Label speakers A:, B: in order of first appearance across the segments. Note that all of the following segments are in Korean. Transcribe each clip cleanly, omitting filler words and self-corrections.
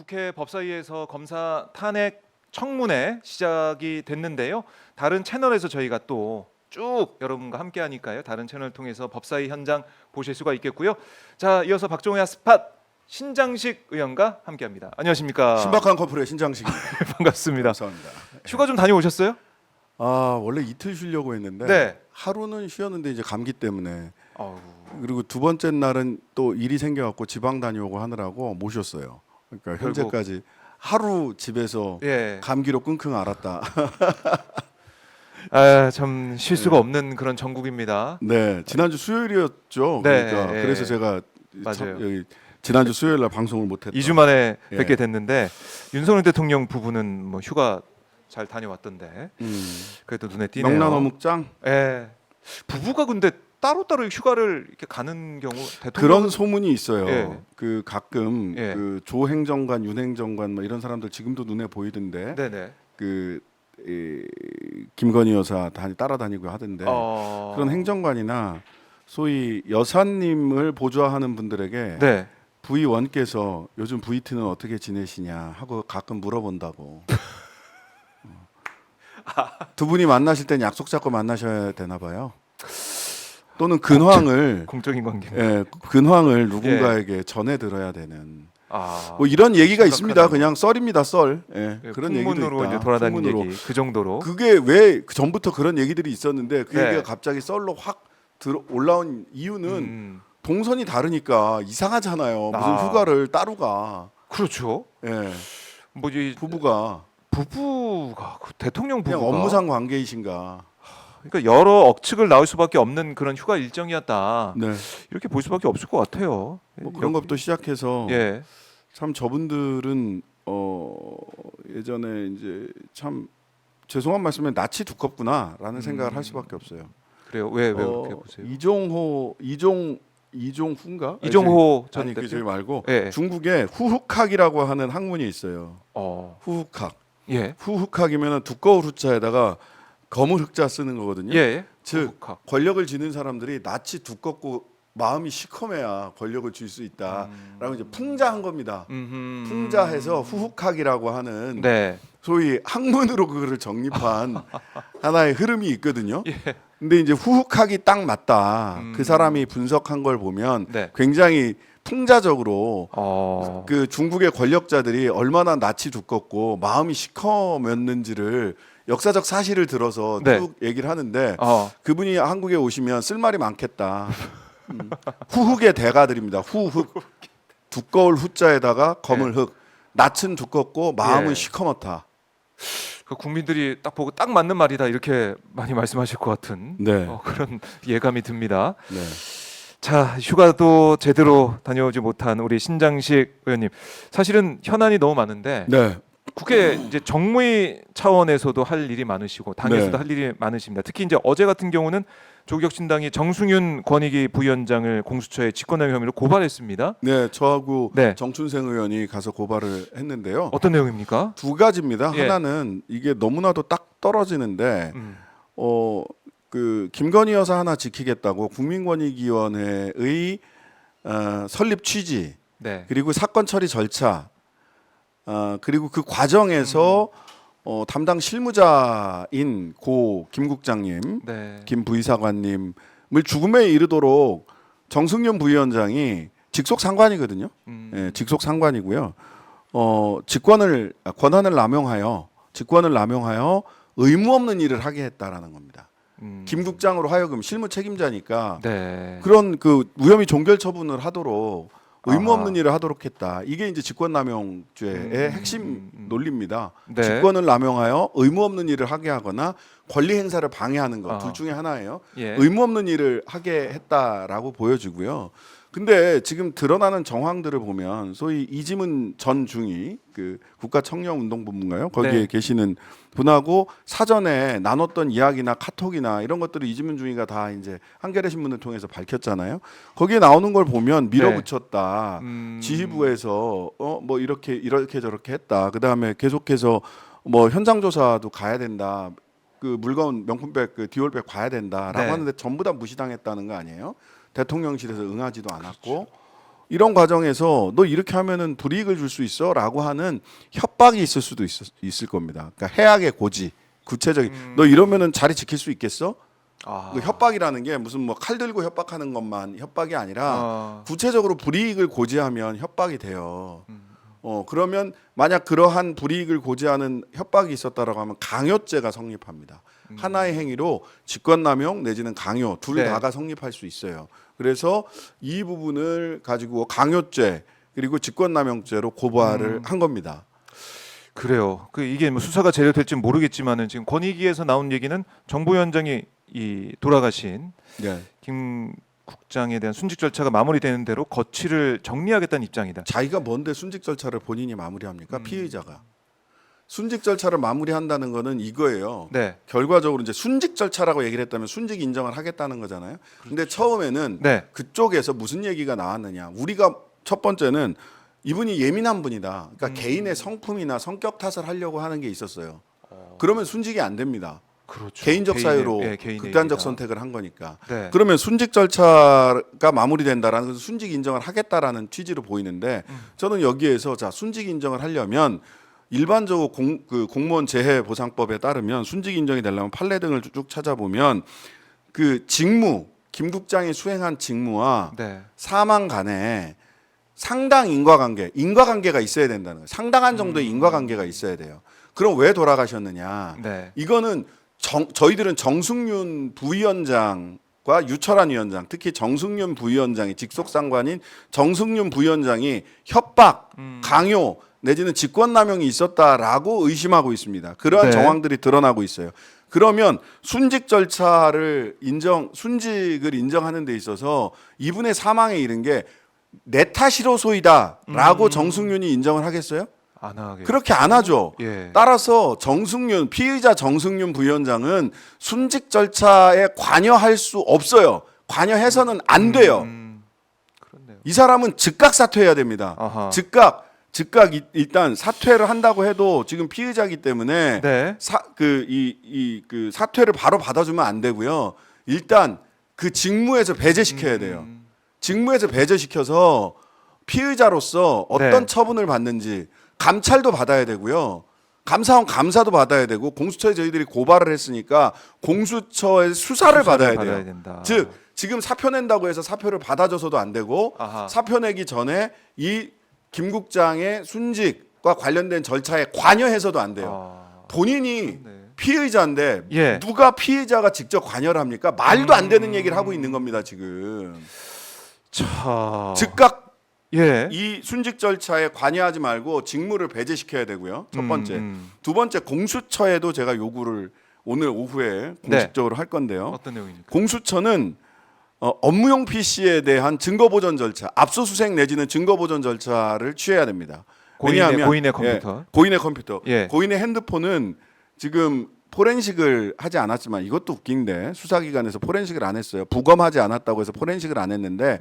A: 국회 법사위에서 검사 탄핵 청문회 시작이 됐는데요. 다른 채널에서 저희가 또 쭉 여러분과 함께 하니까요. 다른 채널 통해서 법사위 현장 보실 수가 있겠고요. 자, 이어서 박종호야 스팟 신장식 의원과 함께합니다. 안녕하십니까?
B: 신박한 커플의 신장식입니다.
A: 반갑습니다.
B: 감사합니다.
A: 휴가 좀 다녀오셨어요?
B: 아 원래 이틀 쉬려고 했는데
A: 네.
B: 하루는 쉬었는데 이제 감기 때문에
A: 어우,
B: 그리고 두 번째 날은 또 일이 생겨갖고 지방 다녀오고 하느라고 못 쉬었어요. 그러니까
A: 결국-
B: 현재까지 하루 집에서
A: 예.
B: 감기로 끙끙 앓았다.
A: 아, 참 쉴 수가 없는 그런 전국입니다.
B: 네 지난주 수요일이었죠.
A: 네,
B: 그러니까
A: 예.
B: 그래서 제가
A: 맞아요.
B: 여기 지난주 수요일 날 방송을 못했다.
A: 2주 만에
B: 예.
A: 뵙게 됐는데 윤석열 대통령 부부는 뭐 휴가 잘 다녀왔던데 그래도 눈에 띄네요.
B: 명란어묵장
A: 예. 부부가 근데 따로따로 휴가를 이렇게 가는 경우 대통령
B: 그런 소문이 있어요.
A: 예.
B: 그 가끔
A: 예.
B: 그 조 행정관, 윤 행정관 뭐 이런 사람들 지금도 눈에 보이던데
A: 네네.
B: 그 김건희 여사 따라다니고 하던데 그런 행정관이나 소위 여사님을 보좌하는 분들에게
A: 네.
B: 부의원께서 요즘 부의트는 어떻게 지내시냐 하고 가끔 물어본다고. 두 분이 만나실 땐 약속 잡고 만나셔야 되나 봐요. 또는 근황을
A: 공적인 관계.
B: 근황을 누군가에게 전해 들어야 되는
A: 아.
B: 뭐 이런 얘기가
A: 심각하다.
B: 있습니다. 그냥 썰입니다, 썰.
A: 예,
B: 그런 얘기도
A: 풍문으로
B: 있다.
A: 이제 돌아다니는
B: 풍문으로.
A: 얘기 그 정도로.
B: 그게 왜 전부터 그런 얘기들이 있었는데 그
A: 네.
B: 얘기가 갑자기 썰로 확 올라온 이유는
A: 음.
B: 동선이 다르니까 이상하잖아요. 무슨
A: 아.
B: 휴가를 따로 가.
A: 그렇죠.
B: 예.
A: 뭐이
B: 부부가
A: 부부가 그 대통령
B: 그냥
A: 부부가
B: 업무상 관계이신가.
A: 그러니까 여러 억측을 나올 수밖에 없는 그런 휴가 일정이었다.
B: 네.
A: 이렇게 볼 수밖에 없을 것 같아요.
B: 뭐 그런 것부터 시작해서
A: 예.
B: 참 저분들은 예전에 이제 참 죄송한 말씀에 낯이 두껍구나라는 생각을 할 수밖에 없어요.
A: 그래요. 왜 그렇게 보세요?
B: 이종훈가?
A: 이종호 전
B: 아니 그
A: 대표.
B: 저기 말고
A: 예.
B: 중국에 후흑학이라고 하는 학문이 있어요. 후흑학.
A: 예.
B: 후흑학이면 두꺼운 후자에다가 검은 흑자 쓰는 거거든요.
A: 예.
B: 즉
A: 후흑학.
B: 권력을 지는 사람들이 낯이 두껍고 마음이 시커매야 권력을 쥘 수 있다라고 이제 풍자한 겁니다. 풍자해서 후흑학이라고 하는
A: 네.
B: 소위 학문으로 그거를 정립한 하나의 흐름이 있거든요.
A: 예.
B: 근데 이제 후흑학이 딱 맞다. 그 사람이 분석한 걸 보면
A: 네.
B: 굉장히 풍자적으로
A: 그
B: 그 중국의 권력자들이 얼마나 낯이 두껍고 마음이 시커맸는지를 역사적 사실을 들어서
A: 네.
B: 쭉 얘기를 하는데
A: 어.
B: 그분이 한국에 오시면 쓸 말이 많겠다. 후흑의 대가들입니다. 후흑 두꺼울 후자에다가 검을 흑 낯은 두껍고 마음은
A: 예.
B: 시커멓다.
A: 그 국민들이 딱 보고 딱 맞는 말이다 이렇게 많이 말씀하실 것 같은
B: 네.
A: 그런 예감이 듭니다.
B: 네.
A: 자, 휴가도 제대로 다녀오지 못한 우리 신장식 의원님. 사실은 현안이 너무 많은데
B: 네.
A: 국회 이제 정무위 차원에서도 할 일이 많으시고 당에서도
B: 네.
A: 할 일이 많으십니다. 특히 이제 어제 같은 경우는 조국혁신당이 정승윤 권익위 부위원장을 공수처에 직권남용 혐의로 고발했습니다.
B: 네, 저하고
A: 네.
B: 정춘생 의원이 가서 고발을 했는데요.
A: 어떤 내용입니까?
B: 두 가지입니다.
A: 예.
B: 하나는 이게 너무나도 딱 떨어지는데
A: 음.
B: 그 김건희 여사 하나 지키겠다고 국민권익위원회의 설립 취지
A: 네.
B: 그리고 사건 처리 절차 그리고 그 과정에서 담당 실무자인 고 김 국장님,
A: 네.
B: 김 부의사관님을 죽음에 이르도록 정승윤 부위원장이 직속 상관이거든요. 예, 직속 상관이고요. 권한을 남용하여 의무 없는 일을 하게 했다라는 겁니다. 김 국장으로 하여금 실무 책임자니까
A: 네.
B: 그런 그 무혐의 종결 처분을 하도록 의무
A: 아하.
B: 없는 일을 하도록 했다. 이게 이제 직권남용죄의 핵심 논리입니다.
A: 네.
B: 직권을 남용하여 의무 없는 일을 하게 하거나 권리 행사를 방해하는 것 둘
A: 아하.
B: 중에 하나예요.
A: 예.
B: 의무 없는 일을 하게 했다라고 보여지고요. 근데 지금 드러나는 정황들을 보면 소위 이지문 전 중위 그 국가청렴운동본부인가요? 거기에
A: 네.
B: 계시는 분하고 사전에 나눴던 이야기나 카톡이나 이런 것들을 이지문 중위가 다 이제 한겨레 신문을 통해서 밝혔잖아요. 거기에 나오는 걸 보면 밀어붙였다. 지휘부에서 뭐 이렇게 저렇게 했다. 그다음에 계속해서 뭐 현장 조사도 가야 된다. 그 물건 명품백 그 디올백 봐야 된다라고
A: 네.
B: 하는데 전부 다 무시당했다는 거 아니에요? 대통령실에서 응하지도 않았고 이런 과정에서 너 이렇게 하면은 불이익을 줄 수 있어라고 하는 협박이 있을 수도 있을 겁니다. 그러니까 해악의 고지, 구체적인 너 이러면은 자리 지킬 수 있겠어?
A: 아.
B: 그 협박이라는 게 무슨 뭐 칼 들고 협박하는 것만 협박이 아니라
A: 아.
B: 구체적으로 불이익을 고지하면 협박이 돼요. 그러면 만약 그러한 불이익을 고지하는 협박이 있었다라고 하면 강요죄가 성립합니다. 하나의 행위로 직권남용 내지는 강요 둘
A: 네.
B: 다가 성립할 수 있어요. 그래서 이 부분을 가지고 강요죄 그리고 직권남용죄로 고발을 한 겁니다.
A: 그래요. 그 이게 뭐 수사가 제대로 될지 모르겠지만은 지금 권익위에서 나온 얘기는 정보위원장이 이 돌아가신
B: 네.
A: 김 국장에 대한 순직 절차가 마무리되는 대로 거취를 정리하겠다는 입장이다.
B: 자기가 뭔데 순직 절차를 본인이 마무리합니까? 피의자가. 순직 절차를 마무리한다는 거는 이거예요.
A: 네.
B: 결과적으로 이제 순직 절차라고 얘기를 했다면 순직 인정을 하겠다는 거잖아요. 근데 처음에는
A: 네.
B: 그쪽에서 무슨 얘기가 나왔느냐. 우리가 첫 번째는 이분이 예민한 분이다. 그러니까 개인의 성품이나 성격 탓을 하려고 하는 게 있었어요. 그러면 순직이 안 됩니다.
A: 그렇죠.
B: 개인적 사유로
A: 개인의
B: 극단적
A: 얘기다.
B: 선택을 한 거니까.
A: 네.
B: 그러면 순직 절차가 마무리된다라는 것은 순직 인정을 하겠다라는 취지로 보이는데 저는 여기에서 자 순직 인정을 하려면 일반적으로 공무원 재해보상법에 따르면 순직 인정이 되려면 판례 등을 쭉 찾아보면 그 직무 김 국장이 수행한 직무와
A: 네.
B: 사망 간에 상당 인과관계가 있어야 된다는 거예요. 상당한 정도의 인과관계가 있어야 돼요. 그럼 왜 돌아가셨느냐?
A: 네.
B: 이거는 저희들은 정승윤 부위원장과 유철한 위원장, 특히 정승윤 부위원장이 직속상관인 정승윤 부위원장이 협박, 강요 내지는 직권남용이 있었다라고 의심하고 있습니다. 그러한
A: 네.
B: 정황들이 드러나고 있어요. 그러면 순직 절차를 순직을 인정하는 데 있어서 이분의 사망에 이른 게 내 탓이로소이다라고 정승윤이 인정을 하겠어요?
A: 안 하게.
B: 그렇게 안 하죠.
A: 예.
B: 따라서 피의자 정승윤 부위원장은 순직 절차에 관여할 수 없어요. 관여해서는 안 돼요.
A: 그렇네요.
B: 이 사람은 즉각 사퇴해야 됩니다.
A: 아하.
B: 즉각 일단 사퇴를 한다고 해도 지금 피의자이기 때문에
A: 네.
B: 그 사퇴를 바로 받아주면 안 되고요. 일단 그 직무에서 배제시켜야 돼요. 직무에서 배제시켜서 피의자로서 어떤
A: 네.
B: 처분을 받는지 감찰도 받아야 되고요. 감사원 감사도 받아야 되고 공수처에 저희들이 고발을 했으니까 공수처의 수사를 받아야 돼요.
A: 된다.
B: 즉 지금 사표 낸다고 해서 사표를 받아줘서도 안 되고
A: 아하.
B: 사표 내기 전에 이 김 국장의 순직과 관련된 절차에 관여해서도 안 돼요.
A: 아.
B: 본인이
A: 네.
B: 피의자인데
A: 예.
B: 누가 피의자가 직접 관여를 합니까? 말도 안 되는 얘기를 하고 있는 겁니다 지금.
A: 차.
B: 즉각
A: 예.
B: 이 순직 절차에 관여하지 말고 직무를 배제시켜야 되고요. 첫 번째. 두 번째 공수처에도 제가 요구를 오늘 오후에 공식적으로 할 건데요.
A: 어떤 내용입니까?
B: 공수처는 업무용 PC에 대한 증거 보전 절차, 압수수색 내지는 증거 보전 절차를 취해야 됩니다.
A: 고인의 컴퓨터.
B: 예, 고인의 컴퓨터.
A: 예.
B: 고인의 핸드폰은 지금 포렌식을 하지 않았지만 이것도 웃긴데 수사기관에서 포렌식을 안 했어요. 부검하지 않았다고 해서 포렌식을 안 했는데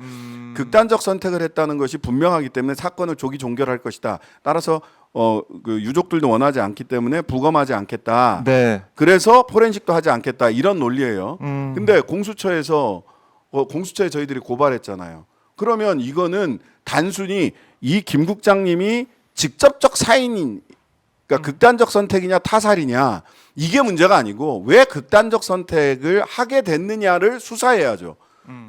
B: 극단적 선택을 했다는 것이 분명하기 때문에 사건을 조기 종결할 것이다. 따라서 그 유족들도 원하지 않기 때문에 부검하지 않겠다.
A: 네.
B: 그래서 포렌식도 하지 않겠다. 이런 논리예요. 근데 공수처에 저희들이 고발했잖아요. 그러면 이거는 단순히 이 김 국장님이 직접적 사인인 그러니까 극단적 선택이냐 타살이냐 이게 문제가 아니고 왜 극단적 선택을 하게 됐느냐를 수사해야죠.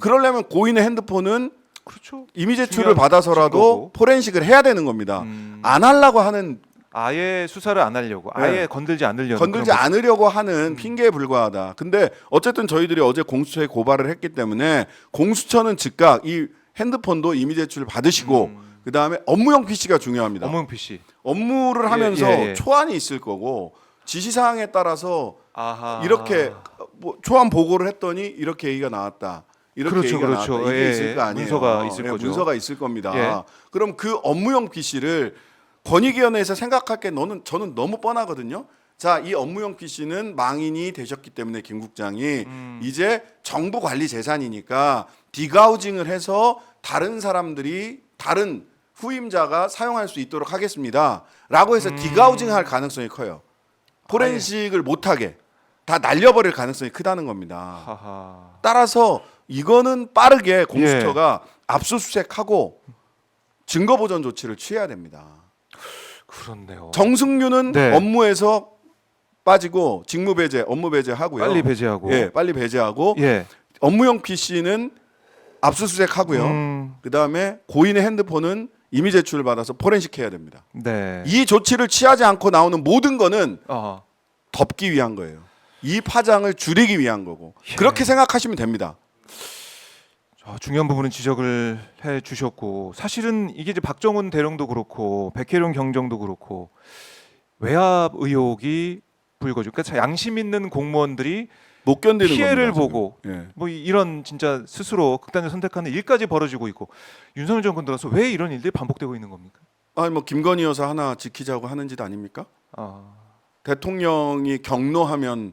B: 그러려면 고인의 핸드폰은
A: 그렇죠.
B: 이미 제출을
A: 중요한
B: 받아서라도
A: 증거고.
B: 포렌식을 해야 되는 겁니다. 안 하려고 하는
A: 아예 수사를 안 하려고, 아예 건들지 않으려고.
B: 건들지 않으려고 하는 핑계에 불과하다. 근데 어쨌든 저희들이 어제 공수처에 고발을 했기 때문에 공수처는 즉각 이 핸드폰도 이미 제출 받으시고 그 다음에 업무용 PC가 중요합니다.
A: 업무용 PC.
B: 업무를 하면서
A: 예.
B: 초안이 있을 거고 지시사항에 따라서
A: 아하.
B: 이렇게 뭐 초안 보고를 했더니 이렇게 얘기가 나왔다. 이렇게
A: 그렇죠,
B: 얘기가
A: 그렇죠.
B: 나왔다. 이게
A: 예,
B: 있을 거 아니에요.
A: 문서가 있을 거죠.
B: 문서가 있을 겁니다.
A: 예.
B: 그럼 그 업무용 PC를 권익위원회에서 생각할 게 저는 너무 뻔하거든요. 자, 이 업무용 PC는 망인이 되셨기 때문에 김 국장이 이제 정부 관리 재산이니까 디가우징을 해서 다른 후임자가 사용할 수 있도록 하겠습니다. 라고 해서 디가우징할 가능성이 커요. 포렌식을 못하게 다 날려버릴 가능성이 크다는 겁니다.
A: 하하.
B: 따라서 이거는 빠르게 공수처가 압수수색하고 증거 보전 조치를 취해야 됩니다.
A: 그렇네요.
B: 정승윤은
A: 네.
B: 업무에서 빠지고 직무 배제, 업무 배제하고요.
A: 빨리 배제하고.
B: 예, 빨리 배제하고
A: 예.
B: 업무용 PC는 압수수색하고요. 그다음에 고인의 핸드폰은 임의 제출을 받아서 포렌식 해야 됩니다.
A: 네.
B: 이 조치를 취하지 않고 나오는 모든 거는
A: 아,
B: 덮기 위한 거예요. 이 파장을 줄이기 위한 거고.
A: 예.
B: 그렇게 생각하시면 됩니다.
A: 중요한 부분은 지적을 해 주셨고 사실은 이게 이제 박정훈 대령도 그렇고 백혜룡 경정도 그렇고 외압 의혹이 불거지고 그러니까 양심 있는 공무원들이
B: 못 견디는
A: 피해를
B: 겁니다,
A: 보고
B: 지금. 예.
A: 뭐 이런 진짜 스스로 극단적 선택하는 일까지 벌어지고 있고 윤석열 정권 들어서 왜 이런 일들이 반복되고 있는 겁니까?
B: 아니 뭐 김건희 여사 하나 지키자고 하는 짓 아닙니까?
A: 아,
B: 대통령이 경로하면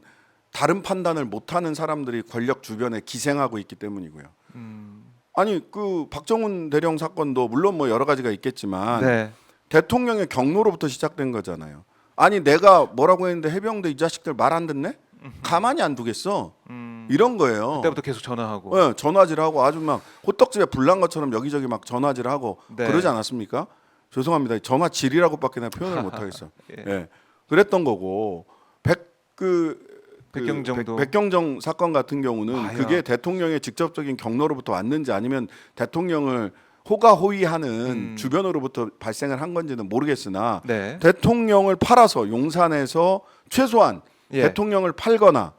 B: 다른 판단을 못하는 사람들이 권력 주변에 기생하고 있기 때문이고요. 아니 그 박정훈 대령 사건도 물론 뭐 여러 가지가 있겠지만
A: 네.
B: 대통령의 경로로부터 시작된 거잖아요. 아니 내가 뭐라고 했는데 해병대 이 자식들 말 안 듣네? 가만히 안 두겠어. 이런 거예요.
A: 그때부터 계속 전화하고.
B: 네, 전화질하고 아주 막 호떡집에 불난 것처럼 여기저기 막 전화질하고
A: 네.
B: 그러지 않았습니까? 죄송합니다. 전화질이라고밖에 내가 표현을 못 하겠어요.
A: 예.
B: 예. 그랬던 거고
A: 백경정도.
B: 백경정 사건 같은 경우는
A: 아야.
B: 그게 대통령의 직접적인 경로로부터 왔는지 아니면 대통령을 호가호위하는 주변으로부터 발생을 한 건지는 모르겠으나
A: 네.
B: 대통령을 팔아서 용산에서 최소한
A: 예.
B: 대통령을 팔거나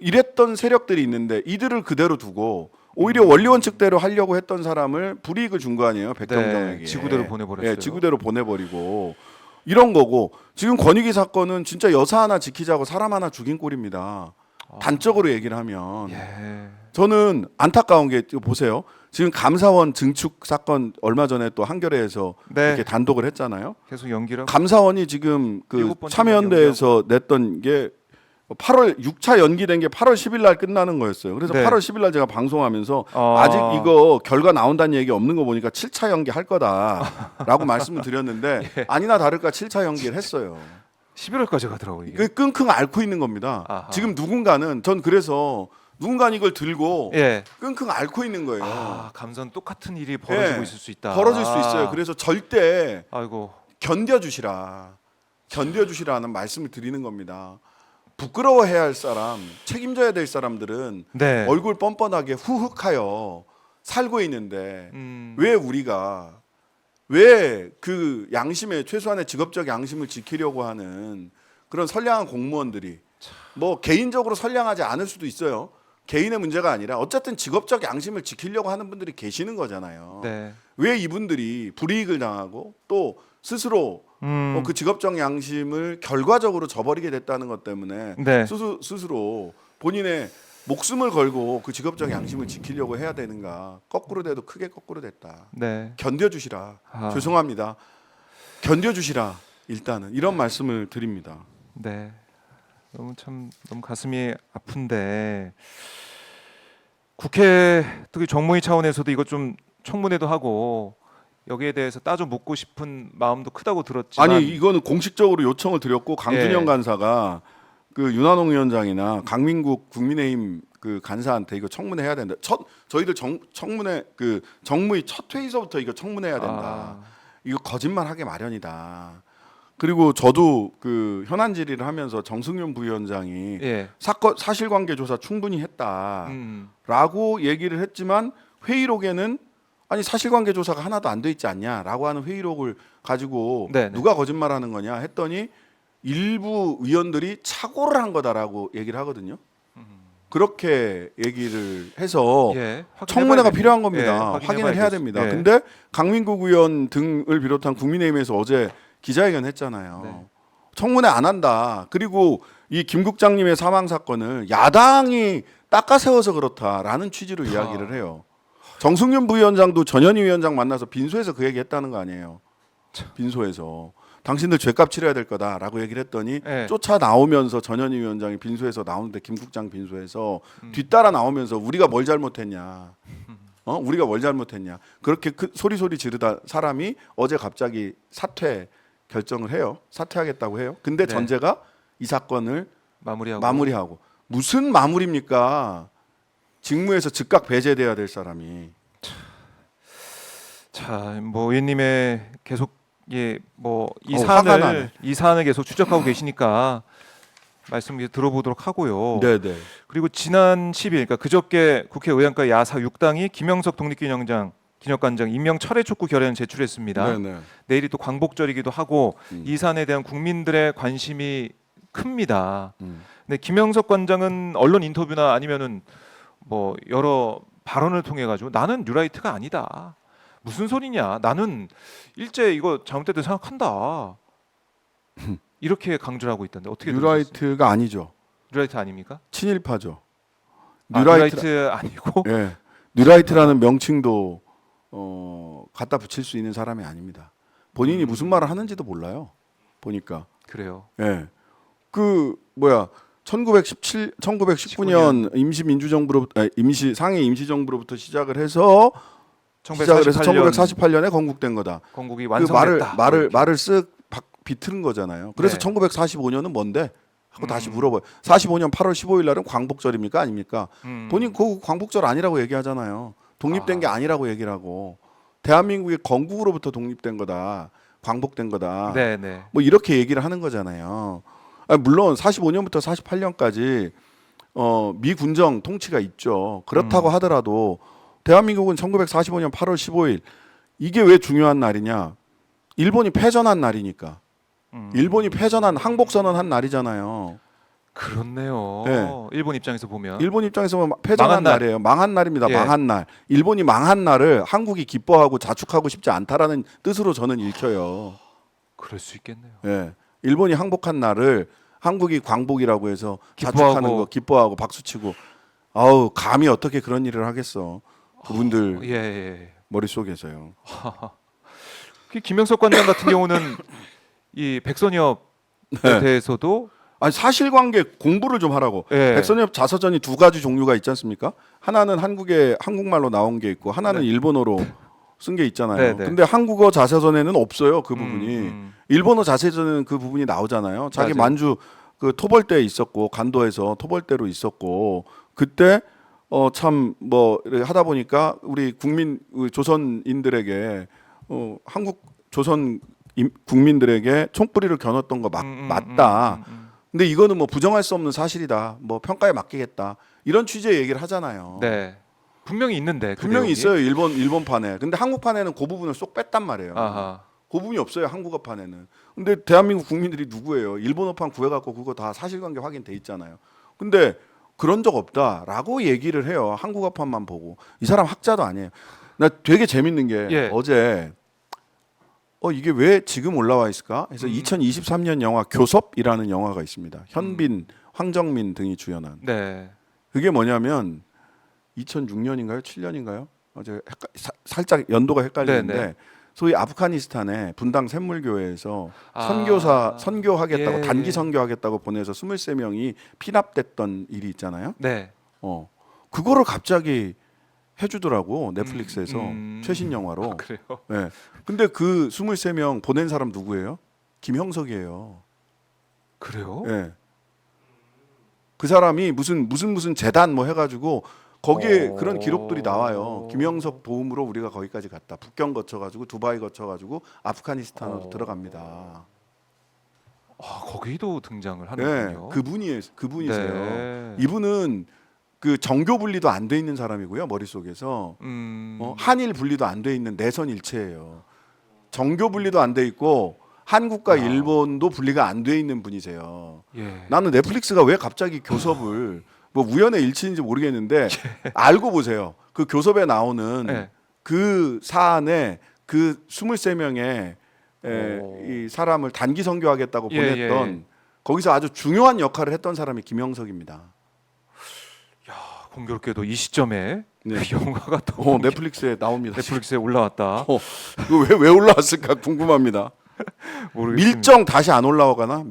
B: 이랬던 세력들이 있는데 이들을 그대로 두고 오히려 원리 원칙대로 하려고 했던 사람을 불이익을 준 거 아니에요, 백경정에게.
A: 네, 지구대로 보내버렸어요.
B: 예, 지구대로 보내버리고 이런 거고 지금 권익위 사건은 진짜 여사 하나 지키자고 사람 하나 죽인 꼴입니다. 단적으로 얘기를 하면
A: 예.
B: 저는 안타까운 게 이거 보세요. 지금 감사원 증축 사건 얼마 전에 또 한겨레에서
A: 네.
B: 이렇게 단독을 했잖아요.
A: 계속 연기를 하고.
B: 감사원이 지금 그
A: 7번째
B: 참여연대에서 냈던 게 8월 6차 연기된 게 8월 10일 날 끝나는 거였어요. 그래서
A: 네.
B: 8월 10일 날 제가 방송하면서 아직 이거 결과 나온다는 얘기 없는 거 보니까 7차 연기 할 거다라고 말씀을 드렸는데
A: 예.
B: 아니나 다를까 7차 연기를 했어요.
A: 11월까지 가더라고요. 이게.
B: 그 끙끙 앓고 있는 겁니다.
A: 아하.
B: 지금 누군가는 전 그래서 누군가는 이걸 들고
A: 예.
B: 끙끙 앓고 있는 거예요.
A: 아, 감사는 똑같은 일이 벌어지고
B: 예.
A: 있을 수 있다.
B: 벌어질 수 있어요. 그래서 절대
A: 아이고.
B: 견뎌주시라는 말씀을 드리는 겁니다. 부끄러워해야 할 사람, 책임져야 될 사람들은
A: 네.
B: 얼굴 뻔뻔하게 후흑하여 살고 있는데 왜 우리가 왜 그 양심의 최소한의 직업적 양심을 지키려고 하는 그런 선량한 공무원들이 뭐 개인적으로 선량하지 않을 수도 있어요. 개인의 문제가 아니라 어쨌든 직업적 양심을 지키려고 하는 분들이 계시는 거잖아요.
A: 네.
B: 왜 이분들이 불이익을 당하고 또 스스로 그 직업적 양심을 결과적으로 저버리게 됐다는 것 때문에
A: 네.
B: 스스로 본인의 목숨을 걸고 그 직업적 양심을 지키려고 해야 되는가. 거꾸로 돼도 크게 거꾸로 됐다.
A: 네.
B: 견뎌주시라.
A: 아.
B: 죄송합니다. 견뎌주시라. 일단은 이런 말씀을 드립니다.
A: 네. 너무 가슴이 아픈데 국회 특히 정무위 차원에서도 이것 좀 청문회도 하고 여기에 대해서 따져 묻고 싶은 마음도 크다고 들었지만
B: 아니 이거는 공식적으로 요청을 드렸고 강준영
A: 예.
B: 간사가 그 윤한홍 위원장이나 강민국 국민의힘 그 간사한테 이거 청문회해야 된다. 저희들 청문회 그 정무위 첫 회의서부터 이거 청문회해야 된다. 이거 거짓말하게 마련이다. 그리고 저도 그 현안 질의를 하면서 정승윤 부위원장이
A: 예.
B: 사실관계 조사 충분히 했다라고 얘기를 했지만 회의록에는 아니 사실관계 조사가 하나도 안 돼 있지 않냐라고 하는 회의록을 가지고
A: 네네.
B: 누가 거짓말하는 거냐 했더니 일부 의원들이 착오를 한 거다라고 얘기를 하거든요. 그렇게 얘기를 해서
A: 예.
B: 청문회가
A: 확인해봐야
B: 필요한
A: 됩니다.
B: 겁니다.
A: 예,
B: 확인을 해야
A: 확인해봐야겠-
B: 됩니다.
A: 예.
B: 근데 강민국 의원 등을 비롯한 국민의힘에서 어제 기자회견 했잖아요.
A: 네.
B: 청문회 안 한다. 그리고 이 김 국장님의 사망 사건을 야당이 닦아세워서 그렇다라는 취지로 이야기를 해요. 정승윤 부위원장도 전현희 위원장 만나서 빈소에서 그 얘기 했다는 거 아니에요. 빈소에서. 당신들 죄값 치러야 될 거다라고 얘기를 했더니
A: 네.
B: 쫓아 나오면서 전현희 위원장이 빈소에서 나오는데 김 국장 빈소에서 뒤따라 나오면서 우리가 뭘 잘못했냐. 우리가 뭘 잘못했냐. 그렇게 소리 지르다 사람이 어제 갑자기 사퇴 결정을 해요. 사퇴하겠다고 해요. 근데
A: 네.
B: 전제가 이 사건을
A: 마무리하고
B: 무슨 마무리입니까? 직무에서 즉각 배제돼야 될 사람이.
A: 자, 뭐 의원님의 계속 이
B: 화가
A: 사안을
B: 나네.
A: 계속 추적하고 계시니까 말씀 들어보도록 하고요.
B: 네네.
A: 그리고 지난 10일, 그러니까 그저께 국회 의안가 야사 6당이 김영석 기념관장 임명 철회 촉구 결의안을 제출했습니다.
B: 네네.
A: 내일이 또 광복절이기도 하고
B: 음.
A: 이 사안에 대한 국민들의 관심이 큽니다.
B: 음.
A: 근데 김영석 관장은 언론 인터뷰나 아니면은 뭐 여러 발언을 통해 가지고 나는 뉴라이트가 아니다. 무슨 소리냐? 나는 일제 이거 잘못됐다고 생각한다. 이렇게 강조를 하고 있던데 어떻게 들으셨어요?
B: 뉴라이트가 아니죠.
A: 뉴라이트 아닙니까?
B: 친일파죠.
A: 뉴라이트 아니고
B: 예. 뉴라이트라는 명칭도 갖다 붙일 수 있는 사람이 아닙니다. 본인이 무슨 말을 하는지도 몰라요. 보니까.
A: 그래요.
B: 예. 그 뭐야 1919년 상해 임시정부로부터 시작을 해서 1948년에 건국된 거다.
A: 건국이
B: 그
A: 완성됐다.
B: 말을 쓱 비틀은 거잖아요. 그래서
A: 네.
B: 1945년은 뭔데? 하고 다시 물어봐요. 45년 8월 15일 날은 광복절입니까? 아닙니까? 본인 그 광복절 아니라고 얘기하잖아요. 독립된 게 아니라고 얘기를 하고 대한민국의 건국으로부터 독립된 거다. 광복된 거다.
A: 네, 네.
B: 뭐 이렇게 얘기를 하는 거잖아요. 물론 45년부터 48년까지 미 군정 통치가 있죠. 그렇다고 하더라도 대한민국은 1945년 8월 15일 이게 왜 중요한 날이냐? 일본이 패전한 날이니까. 일본이 패전한 항복선언한 날이잖아요.
A: 그렇네요.
B: 네.
A: 일본 입장에서 보면
B: 일본 입장에서 보면 패전한
A: 망한 날.
B: 날이에요. 망한 날입니다.
A: 예.
B: 망한 날. 일본이 망한 날을 한국이 기뻐하고 자축하고 싶지 않다라는 뜻으로 저는 읽혀요.
A: 그럴 수 있겠네요.
B: 예. 일본이 항복한 날을 한국이 광복이라고 해서
A: 기뻐하고.
B: 자축하는 거 기뻐하고 박수치고 아우 감히 어떻게 그런 일을 하겠어. 그분들
A: 예.
B: 머릿속에서요.
A: 그 김영석 관장 같은 경우는 이 백선엽에
B: 네.
A: 대해서도
B: 아니 사실관계 공부를 좀 하라고.
A: 예.
B: 백선엽 자서전이 두 가지 종류가 있지 않습니까? 하나는 한국말로 나온 게 있고 하나는
A: 네.
B: 일본어로 쓴 게 있잖아요.
A: 네, 네.
B: 근데 한국어 자서전에는 없어요. 그 부분이.
A: 음.
B: 일본어 자서전에는 그 부분이 나오잖아요. 자기
A: 맞아요.
B: 만주 그 토벌대에 있었고 간도에서 토벌대로 있었고 그때 참 뭐 하다 보니까 우리 조선인들에게 한국 조선 국민들에게 총뿌리를 겨눴던 거 맞다. 근데 이거는 뭐 부정할 수 없는 사실이다. 뭐 평가에 맡기겠다. 이런 취지의 얘기를 하잖아요.
A: 네. 분명히 있는데 그
B: 분명히
A: 내용이.
B: 있어요. 일본판에. 근데 한국판에는 그 부분을 쏙 뺐단 말이에요.
A: 아하.
B: 그 부분이 없어요. 한국어판에는. 근데 대한민국 국민들이 누구예요? 일본어판 구해갖고 그거 다 사실관계 확인돼 있잖아요. 근데 그런 적 없다라고 얘기를 해요. 한국어판만 보고. 이 사람 학자도 아니에요. 나 되게 재밌는 게
A: 예.
B: 어제 이게 왜 지금 올라와 있을까? 그래서 2023년 영화 교섭이라는 영화가 있습니다. 현빈, 황정민 등이 주연한.
A: 네.
B: 그게 뭐냐면 2006년인가요? 7년인가요? 어제 살짝 연도가 헷갈리는데
A: 네네.
B: 소위 아프가니스탄의 분당 샘물교회에서
A: 아.
B: 선교하겠다고
A: 예.
B: 단기 선교하겠다고 보내서 23명이 피납됐던 일이 있잖아요.
A: 네.
B: 그거를 갑자기 해주더라고 넷플릭스에서 최신 영화로.
A: 아, 그래요.
B: 네. 근데 그 23명 보낸 사람 누구예요? 김형석이에요.
A: 그래요?
B: 네. 그 사람이 무슨 재단 뭐 해가지고 거기에 그런 기록들이 나와요. 김영석 도움으로 우리가 거기까지 갔다. 북경 거쳐가지고 두바이 거쳐가지고 아프가니스탄으로 들어갑니다.
A: 아, 거기도 등장을
B: 네,
A: 하는군요.
B: 그분이세요.
A: 네.
B: 이분은 그 정교 분리도 안 돼 있는 사람이고요. 머릿속에서 한일 분리도 안 돼 있는 내선 일체예요. 정교 분리도 안 돼 있고 한국과 일본도 분리가 안 돼 있는 분이세요.
A: 예.
B: 나는 넷플릭스가 왜 갑자기 교섭을 뭐 우연의 일치인지 모르겠는데 알고 보세요. 그 교섭에 나오는
A: 예.
B: 그 사안에 그 23명의 이 사람을 단기 선교하겠다고
A: 예,
B: 보냈던
A: 예.
B: 거기서 아주 중요한 역할을 했던 사람이 김영석입니다.
A: 공교롭게도 이 시점에
B: 네.
A: 그 영화가 또
B: 넷플릭스에 나옵니다.
A: 넷플릭스에 올라왔다.
B: 이거 왜 올라왔을까 궁금합니다.
A: 모르겠습니다.
B: 밀정 다시 안 올라오거나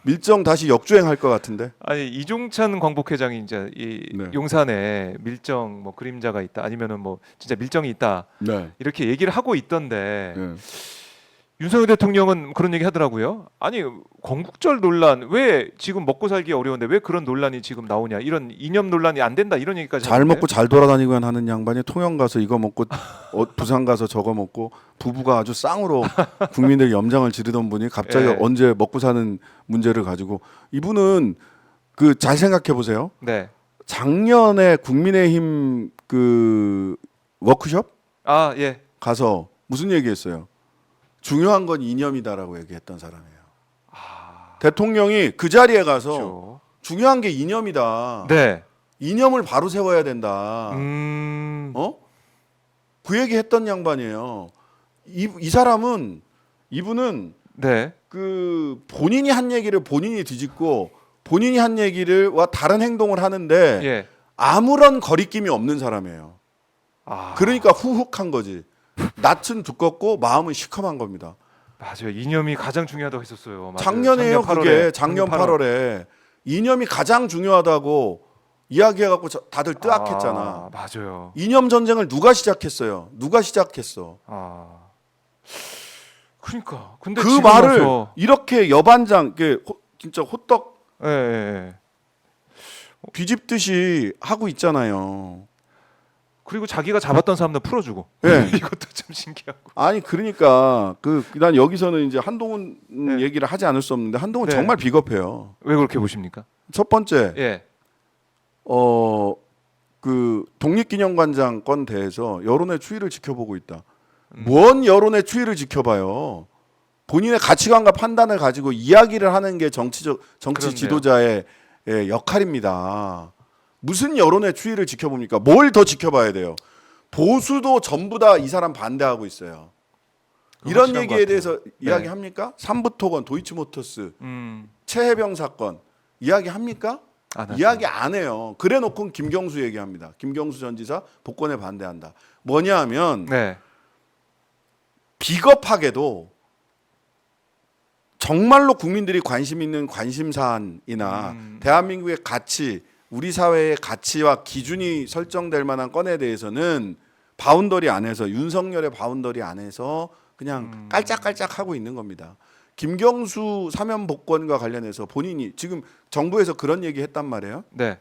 B: 밀정 다시 역주행할 것 같은데.
A: 아니 이종찬 광복회장이 이제 이
B: 네.
A: 용산에 밀정 뭐 그림자가 있다 아니면은 뭐 진짜 밀정이 있다
B: 네.
A: 이렇게 얘기를 하고 있던데
B: 네.
A: 윤석열 대통령은 그런 얘기 하더라고요. 아니 건국절 논란 왜 지금 먹고 살기 어려운데 왜 그런 논란이 지금 나오냐 이런 이념 논란이 안 된다 이런 얘기까지
B: 잘
A: 하는데.
B: 먹고 잘 돌아다니고만 하는 양반이 통영 가서 이거 먹고 부산 가서 저거 먹고 부부가 아주 쌍으로 국민들 염장을 지르던 분이 갑자기
A: 예.
B: 언제 먹고 사는 문제를 가지고 이분은 그 잘 생각해 보세요.
A: 네.
B: 작년에 국민의힘 그 워크숍
A: 아 예.
B: 가서 무슨 얘기했어요? 중요한 건 이념이다라고 얘기했던 사람이에요. 대통령이 그 자리에 가서
A: 그렇죠.
B: 중요한 게 이념이다.
A: 네.
B: 이념을 바로 세워야 된다. 어? 그 얘기 했던 양반이에요. 이 사람은 이분은
A: 네.
B: 그 본인이 한 얘기를 본인이 뒤집고 본인이 한 얘기를와 다른 행동을 하는데
A: 예.
B: 아무런 거리낌이 없는 사람이에요.
A: 아
B: 그러니까 후훅한 거지. 낯은 두껍고 마음은 시커먼 겁니다.
A: 맞아요. 이념이 가장 중요하다고 했었어요. 맞아요.
B: 작년에요.
A: 작년 8월에.
B: 그게 작년 8월에 이념이 가장 중요하다고 이야기해갖고 다들 뜨악했잖아.
A: 아, 맞아요.
B: 이념 전쟁을 누가 시작했어요? 누가 시작했어?
A: 아 그러니까 근데
B: 그
A: 지금
B: 말을
A: 와서-
B: 이렇게 여반장, 진짜 호떡
A: 예, 예, 예.
B: 뒤집듯이 하고 있잖아요.
A: 그리고 자기가 잡았던 사람들 풀어주고.
B: 예.
A: 이것도 좀 신기하고.
B: 아니 그러니까 난 여기서는 이제 한동훈
A: 네.
B: 얘기를 하지 않을 수 없는데 한동훈
A: 네.
B: 정말 비겁해요.
A: 왜 그렇게 보십니까?
B: 첫 번째
A: 예.
B: 그 독립기념관장 건 대해서 여론의 추이를 지켜보고 있다.
A: 음.
B: 뭔 여론의 추이를 지켜봐요. 본인의 가치관과 판단을 가지고 이야기를 하는 게 정치
A: 그렇네요.
B: 지도자의 역할입니다. 무슨 여론의 추이를 지켜봅니까? 뭘 더 지켜봐야 돼요? 보수도 전부 다 이 사람 반대하고 있어요. 이런
A: 확실한 것
B: 얘기에
A: 같아요.
B: 대해서
A: 네.
B: 이야기합니까? 삼부토건, 도이치모터스,
A: 음.
B: 최해병 사건 이야기합니까?
A: 안 하죠.
B: 이야기 안 해요. 그래놓고 김경수 얘기합니다. 김경수 전 지사 복권에 반대한다. 뭐냐 하면
A: 네.
B: 비겁하게도 정말로 국민들이 관심 있는 관심사안이나 대한민국의 가치, 우리 사회의 가치와 기준이 설정될 만한 건에 대해서는 바운더리 안에서 윤석열의 바운더리 안에서 그냥 깔짝깔짝 하고 있는 겁니다. 김경수 사면 복권과 관련해서 본인이 지금 정부에서 그런 얘기 했단 말이에요.
A: 네.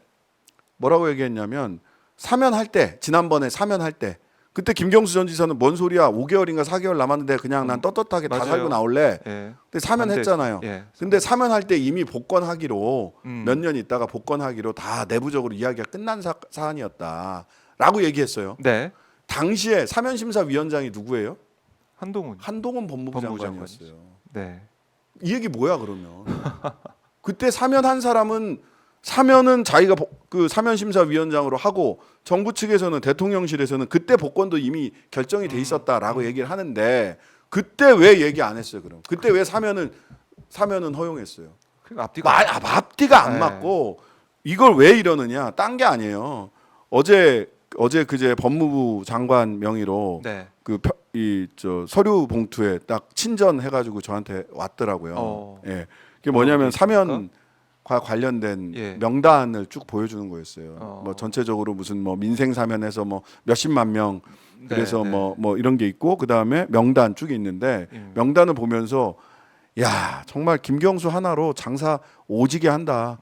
B: 뭐라고 얘기했냐면 사면할 때 지난번에 사면할 때 그때 김경수 전 지사는 뭔 소리야 5개월인가 4개월 남았는데 그냥 난 떳떳하게 다
A: 맞아요.
B: 살고 나올래.
A: 예.
B: 근데 사면했잖아요.
A: 예.
B: 근데 사면할 때 이미 복권하기로
A: 음.
B: 몇 년 있다가 복권하기로 다 내부적으로 이야기가 끝난 사안이었다라고 얘기했어요.
A: 네.
B: 당시에 사면심사위원장이 누구예요?
A: 한동훈.
B: 한동훈 법무부
A: 법무부
B: 장관이었어요.
A: 네.
B: 이 얘기 뭐야 그러면? 그때 사면한 사람은 사면은 자기가 그 사면심사위원장으로 하고 정부 측에서는 대통령실에서는 그때 복권도 이미 결정이 돼 있었다라고 얘기를 하는데 그때 왜 얘기 안 했어요 그럼? 그때 왜 사면은 허용했어요?
A: 그 앞뒤가
B: 앞뒤가 안
A: 네.
B: 맞고 이걸 왜 이러느냐? 딴 게 아니에요. 어제 그제 법무부 장관 명의로
A: 네.
B: 저 서류 봉투에 딱 친전해가지고 저한테 왔더라고요. 예, 그게 뭐냐면 사면과 관련된
A: 예.
B: 명단을 쭉 보여주는 거였어요.
A: 어.
B: 뭐 전체적으로 무슨 뭐 민생 사면에서 뭐 몇십만 명 그래서
A: 네,
B: 뭐 이런 게 있고 그 다음에 명단 쭉 있는데 명단을 보면서 야 정말 김경수 하나로 장사 오지게 한다.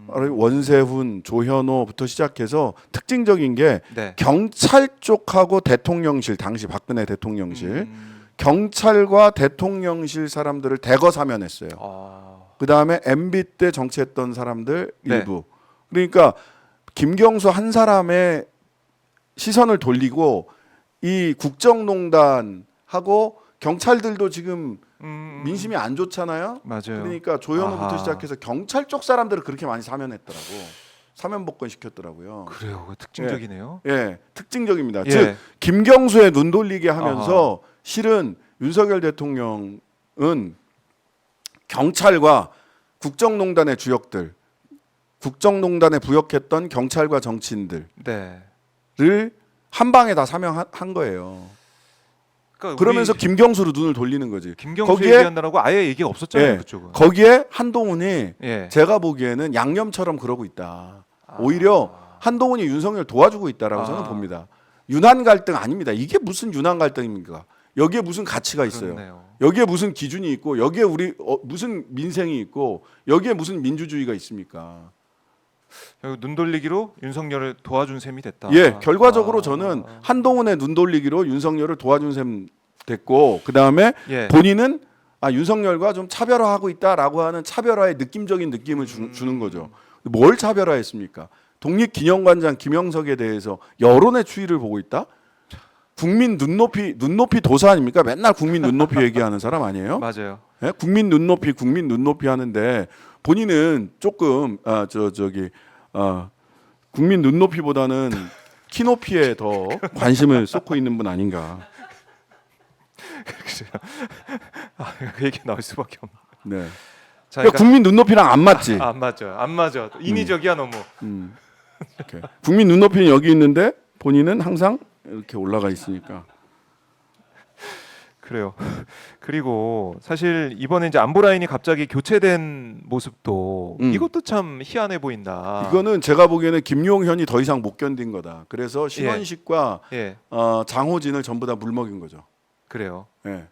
B: 원세훈, 조현호부터 시작해서 특징적인 게
A: 네.
B: 경찰 쪽하고 대통령실 당시 박근혜 대통령실 경찰과 대통령실 사람들을 대거 사면했어요.
A: 아.
B: 그 다음에 MB 때 정치했던 사람들
A: 네.
B: 일부. 그러니까 김경수 한 사람의 시선을 돌리고 이 국정농단하고 경찰들도 지금 민심이 안 좋잖아요.
A: 맞아요.
B: 그러니까 조현우부터
A: 아하.
B: 시작해서 경찰 쪽 사람들을 그렇게 많이 사면했더라고. 사면 복권 시켰더라고요.
A: 그래요. 그거 특징적이네요.
B: 예, 특징적입니다.
A: 예.
B: 즉 김경수에 눈 돌리게 하면서 실은 윤석열 대통령은 경찰과 국정농단의 주역들, 국정농단에 부역했던 경찰과 정치인들을
A: 네.
B: 한 방에 다 사면한 거예요.
A: 그러니까
B: 그러면서
A: 우리
B: 김경수로 눈을 돌리는 거지.
A: 김경수
B: 거기에-
A: 얘기한다라고 아예 얘기가 없었잖아요.
B: 예,
A: 그쪽은.
B: 거기에 한동훈이
A: 예.
B: 제가 보기에는 양념처럼 그러고 있다. 오히려 한동훈이 윤석열 도와주고 있다라고 저는 봅니다. 윤한 갈등 아닙니다. 이게 무슨 윤한 갈등입니까? 여기에 무슨 가치가 있어요?
A: 그렇네요.
B: 여기에 무슨 기준이 있고 여기에 우리 무슨 민생이 있고 여기에 무슨 민주주의가 있습니까?
A: 결국 눈 돌리기로 윤석열을 도와준 셈이 됐다.
B: 예, 결과적으로 저는 한동훈의 눈 돌리기로 윤석열을 도와준 셈 됐고 그 다음에
A: 예.
B: 본인은 윤석열과 좀 차별화하고 있다라고 하는 차별화의 느낌적인 느낌을 주는 거죠. 뭘 차별화했습니까? 독립기념관장 김영석에 대해서 여론의 추이를 보고 있다? 국민 눈높이 도사 아닙니까? 맨날 국민 눈높이 얘기하는 사람 아니에요?
A: 맞아요.
B: 예? 국민 눈높이 하는데 본인은 조금 국민 눈높이보다는 키높이에 더 관심을 쏟고 있는 분 아닌가.
A: 그 얘기 나올 수밖에 없네.
B: 네.
A: 자,
B: 그러니까 국민 눈높이랑 안 맞지.
A: 안 맞죠. 안 맞아. 인위적이야 너무.
B: 이렇게. 국민 눈높이는 여기 있는데 본인은 항상 이렇게 올라가 있으니까.
A: 그래요. 그리고 사실 이번에 이제 안보 라인이 갑자기 교체된 모습도 이것도 참 희한해 보인다.
B: 이거는 제가 보기에는 김용현이 더 이상 못 견딘 거다. 그래서 신원식과
A: 예,
B: 장호진을 전부 다 물먹인 거죠.
A: 그래요.
B: 예.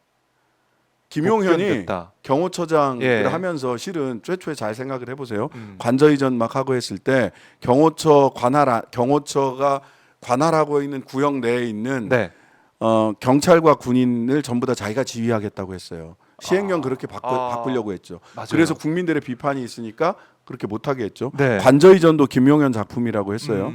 B: 김용현이
A: 견뎠다.
B: 경호처장을
A: 예.
B: 하면서 실은 최초에 잘 생각을 해보세요. 관저 이전 막 하고 했을 때 경호처가 관할하고 있는 구역 내에 있는
A: 네.
B: 경찰과 군인을 전부 다 자기가 지휘하겠다고 했어요. 시행령 그렇게 바꾸려고 했죠.
A: 맞아요.
B: 그래서 국민들의 비판이 있으니까 그렇게 못하게 했죠.
A: 네.
B: 관저 이전도 김용현 작품이라고 했어요.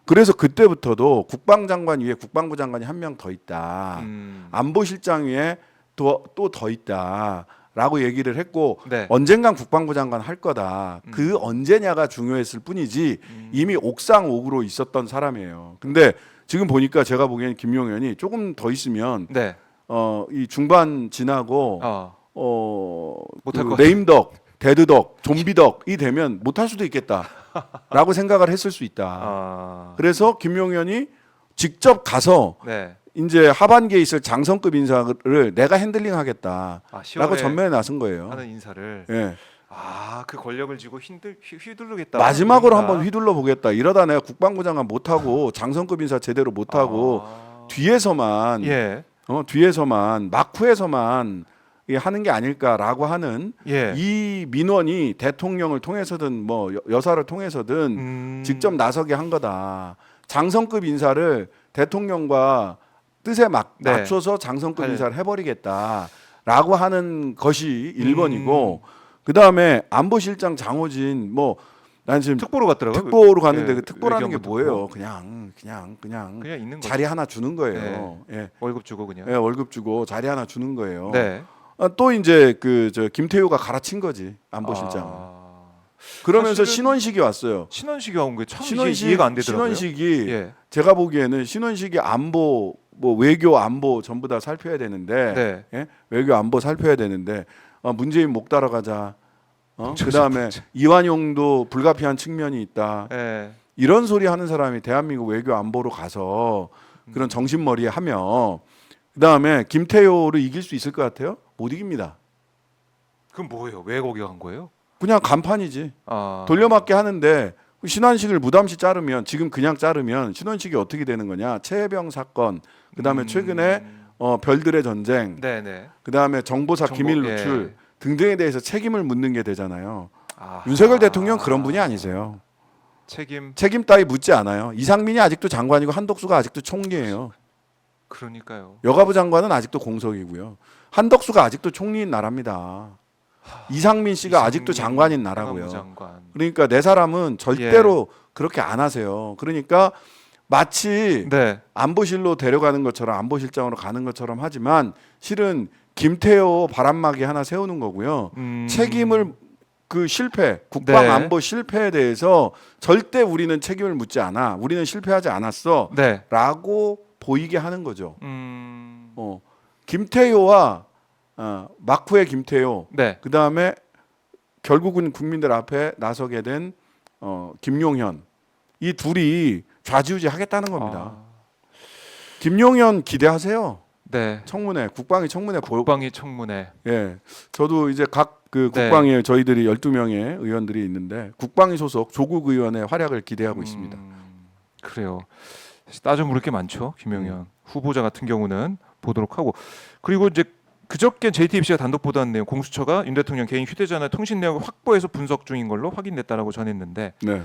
B: 그래서 그때부터도 국방장관 위에 국방부 장관이 한 명 더 있다. 안보실장 위에 또 더 있다라고 얘기를 했고
A: 네.
B: 언젠간 국방부 장관 할 거다. 그 언제냐가 중요했을 뿐이지 이미 옥상옥으로 있었던 사람이에요. 근데 지금 보니까 제가 보기에는 김용현이 조금 더 있으면
A: 네.
B: 이 중반 지나고
A: 못할
B: 그
A: 것
B: 레임덕, 데드덕, 좀비덕이 되면 못할 수도 있겠다라고 생각을 했을 수 있다. 그래서 김용현이 직접 가서
A: 네.
B: 이제 하반기에 있을 장성급 인사를 내가 핸들링하겠다라고
A: 10월에
B: 전면에 나선 거예요.
A: 하는 인사를
B: 예.
A: 그 권력을 쥐고 휘두르겠다.
B: 마지막으로 한번 휘둘러 보겠다. 이러다 내가 국방부 장관 못하고 장성급 인사 제대로 못하고 뒤에서만
A: 예.
B: 뒤에서만 막후에서만 하는 게 아닐까라고 하는
A: 예.
B: 이 민원이 대통령을 통해서든 뭐 여사를 통해서든 직접 나서게 한 거다. 장성급 인사를 대통령과 뜻에 맞춰서 장성급 인사를 해버리겠다라고 하는 것이 1번이고 그 다음에 안보실장 장호진 난 지금
A: 특보로 갔더라고요.
B: 특보로 갔는데
A: 예,
B: 그 특보라는 게
A: 외교안보
B: 뭐예요?
A: 특보.
B: 그냥
A: 있는 거죠.
B: 자리 하나 주는 거예요. 예.
A: 월급 주고 그냥.
B: 예, 월급 주고 자리 하나 주는 거예요.
A: 네.
B: 또 이제 김태효가 갈아친 거지 안보실장. 그러면서
A: 사실은
B: 신원식이 왔어요.
A: 신원식이 온 게 참 이해가 안 되더라고요.
B: 신원식이
A: 예.
B: 제가 보기에는 신원식이 안보 외교 안보 전부 다 살펴야 되는데
A: 네.
B: 예? 외교 안보 살펴야 되는데 문재인 목 따라가자. 그다음에 이완용도 불가피한 측면이 있다.
A: 예.
B: 이런 소리 하는 사람이 대한민국 외교 안보로 가서 그런 정신머리에 하며 그다음에 김태효를 이길 수 있을 것 같아요? 못 이깁니다.
A: 그럼 뭐예요? 왜 거기 간 거예요?
B: 그냥 간판이지. 돌려막기 하는데 신원식을 무담시 자르면 지금 그냥 자르면 신원식이 어떻게 되는 거냐? 최혜병 사건, 그다음에 최근에 별들의 전쟁,
A: 네네.
B: 그다음에 정보사 기밀
A: 예.
B: 누출 등등에 대해서 책임을 묻는 게 되잖아요. 윤석열 대통령 그런 분이 아니세요. 책임 따위 묻지 않아요. 이상민이 아직도 장관이고 한덕수가 아직도 총리예요.
A: 그러니까요.
B: 여가부 장관은 아직도 공석이고요. 한덕수가 아직도 총리인 나라입니다. 이상민 씨가 아직도 장관인 나라고요.
A: 장관.
B: 그러니까 내 사람은 절대로 그렇게 안 하세요. 그러니까 마치
A: 네.
B: 안보실로 데려가는 것처럼 안보실장으로 가는 것처럼 하지만 실은 김태호 바람막이 하나 세우는 거고요. 책임을 국방
A: 네.
B: 안보 실패에 대해서 절대 우리는 책임을 묻지 않아. 우리는 실패하지 않았어.
A: 네.
B: 라고 보이게 하는 거죠. 김태효와 마쿠의 김태효,
A: 네.
B: 그 다음에 결국은 국민들 앞에 나서게 된 김용현, 이 둘이 좌지우지 하겠다는 겁니다. 김용현 기대하세요.
A: 네.
B: 청문회, 국방위 청문회
A: 국방위 청문회.
B: 예, 저도 이제 각 국방위에 저희들이 12명의 의원들이 있는데 국방위 소속 조국 의원의 활약을 기대하고 있습니다.
A: 그래요. 따져 물을 게 많죠. 김용현 후보자 같은 경우는 보도록 하고 그리고 이제 그저께 JTBC가 단독 보도한 내용 공수처가 윤 대통령 개인 휴대전화 통신 내역을 확보해서 분석 중인 걸로 확인됐다라고 전했는데
B: 네.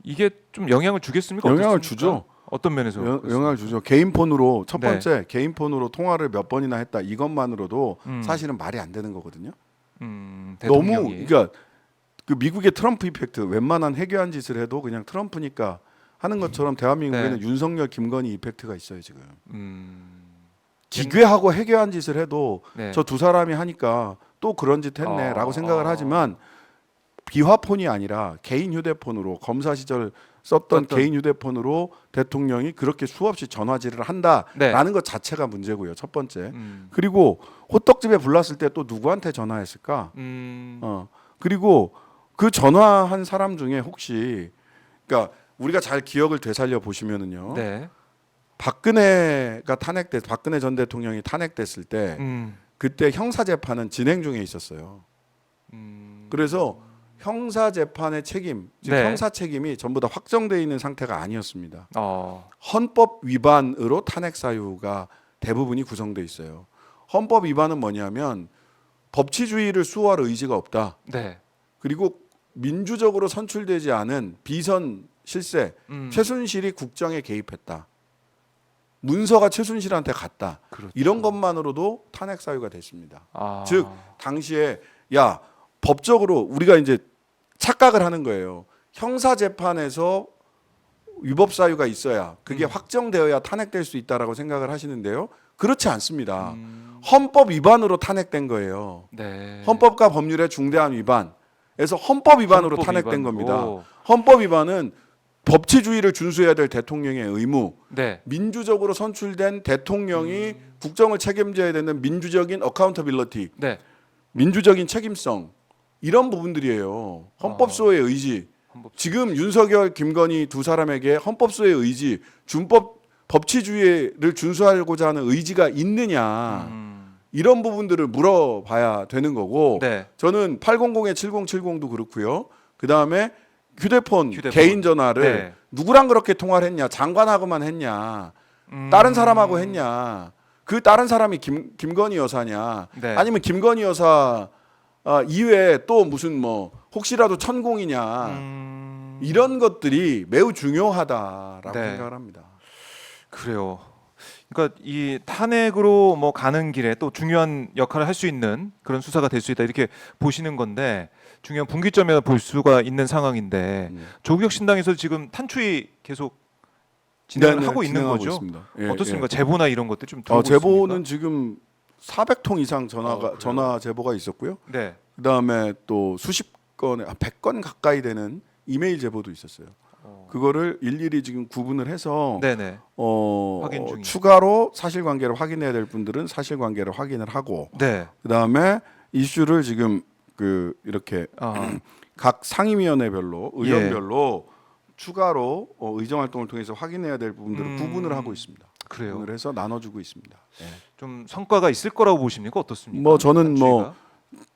A: 이게 좀 영향을 주겠습니까?
B: 영향을
A: 어떻습니까?
B: 주죠.
A: 어떤 면에서
B: 영향을 주죠. 개인 폰으로 첫
A: 네.
B: 번째 개인 폰으로 통화를 몇 번이나 했다 이것만으로도
A: 음.
B: 사실은 말이 안 되는 거거든요.
A: 너무
B: 너무 그러니까 그 미국의 트럼프 이펙트 웬만한 해괴한 짓을 해도 그냥 트럼프니까 하는 것처럼 대한민국에는
A: 네.
B: 윤석열 김건희 이펙트가 있어요 지금.
A: 기...
B: 기괴하고 해괴한 짓을 해도
A: 네.
B: 저 두 사람이 하니까 또 그런 짓 했네라고 생각을 하지만 비화폰이 아니라 개인 휴대폰으로 검사 시절 썼던 개인 휴대폰으로 대통령이 그렇게 수없이 전화질을 한다라는
A: 네.
B: 것 자체가 문제고요. 첫 번째. 그리고 호떡집에 불났을 때 또 누구한테 전화했을까? 그리고 그 전화한 사람 중에 혹시 그러니까 우리가 잘 기억을 되살려 보시면은요.
A: 네.
B: 박근혜가 박근혜 전 대통령이 탄핵됐을 때 그때 형사 재판은 진행 중에 있었어요. 그래서 형사 재판의 책임, 즉
A: 네.
B: 형사 책임이 전부 다 확정되어 있는 상태가 아니었습니다.
A: 어.
B: 헌법 위반으로 탄핵 사유가 대부분이 구성돼 있어요. 헌법 위반은 뭐냐면 법치주의를 수호할 의지가 없다.
A: 네.
B: 그리고 민주적으로 선출되지 않은 비선 실세 최순실이 국정에 개입했다. 문서가 최순실한테 갔다.
A: 그렇죠.
B: 이런 것만으로도 탄핵 사유가 됐습니다.
A: 아.
B: 즉 당시에 야 법적으로 우리가 이제 착각을 하는 거예요. 형사 재판에서 위법 사유가 있어야 그게 확정되어야 탄핵될 수 있다라고 생각을 하시는데요. 그렇지 않습니다. 헌법 위반으로 탄핵된 거예요.
A: 네.
B: 헌법과 법률의 중대한 위반에서 헌법 위반으로 탄핵된
A: 위반으로.
B: 겁니다. 헌법 위반은 법치주의를 준수해야 될 대통령의 의무,
A: 네.
B: 민주적으로 선출된 대통령이 국정을 책임져야 되는 민주적인 어카운터빌리티,
A: 네.
B: 민주적인 책임성 이런 부분들이에요. 헌법소의 의지. 지금 윤석열, 김건희 두 사람에게 헌법소의 의지, 준법 법치주의를 준수하고자 하는 의지가 있느냐 이런 부분들을 물어봐야 되는 거고
A: 네.
B: 저는 800에 7070도 그렇고요. 그 다음에 휴대폰 개인 전화를
A: 네.
B: 누구랑 그렇게 통화를 했냐, 장관하고만 했냐, 다른 사람하고 했냐, 그 다른 사람이 김건희 여사냐,
A: 네.
B: 아니면 김건희 여사 이외에 또 무슨 뭐 혹시라도 천공이냐 이런 것들이 매우 중요하다라고
A: 네.
B: 생각을 합니다.
A: 그래요. 그러니까 이 탄핵으로 뭐 가는 길에 또 중요한 역할을 할 수 있는 그런 수사가 될 수 있다 이렇게 보시는 건데 중요한 분기점이라 볼 수가 있는 상황인데 조국 신당에서 지금 탄추위 계속 진행을 하고 있는
B: 진행하고
A: 거죠.
B: 있습니다. 예,
A: 어떻습니까?
B: 예.
A: 제보나 이런 것들 좀 들어오고
B: 제보는
A: 있습니까?
B: 지금 400통 이상
A: 그래요?
B: 전화 제보가 있었고요.
A: 네.
B: 그다음에 또 수십 건에 100건 가까이 되는 이메일 제보도 있었어요. 그거를 일일이 지금 구분을 해서
A: 네네. 확인 중이에요.
B: 추가로 사실관계를 확인해야 될 분들은 사실관계를 확인을 하고
A: 네.
B: 그다음에 이슈를 지금 그 이렇게 각 상임위원회별로 의원별로 추가로 의정 활동을 통해서 확인해야 될 부분들을 구분을 하고 있습니다.
A: 그래요.
B: 구분을 해서 나눠주고 있습니다. 네.
A: 좀 성과가 있을 거라고 보십니까? 어떻습니까?
B: 뭐 저는 뭐
A: 탄추위가?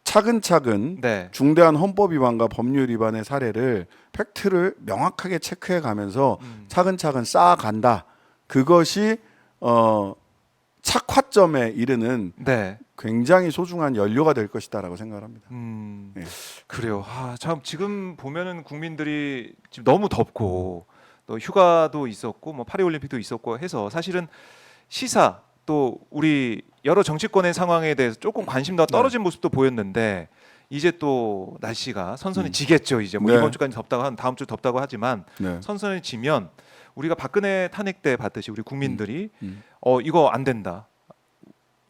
B: 차근차근
A: 네.
B: 중대한 헌법 위반과 법률 위반의 사례를 팩트를 명확하게 체크해 가면서 차근차근 쌓아간다. 그것이 착화점에 이르는
A: 네.
B: 굉장히 소중한 연료가 될 것이다라고 생각을 합니다. 네.
A: 그래요. 참 지금 보면은 국민들이 지금 너무 덥고 또 휴가도 있었고 뭐 파리 올림픽도 있었고 해서 사실은 시사 또 우리 여러 정치권의 상황에 대해서 조금 관심도가 떨어진 모습도 보였는데 이제 또 날씨가 선선해지겠죠. 이제 뭐
B: 네.
A: 이번 주까지 덥다고 한 다음 주 덥다고 하지만
B: 네.
A: 선선해지면 우리가 박근혜 탄핵 때 봤듯이 우리 국민들이 이거 안 된다.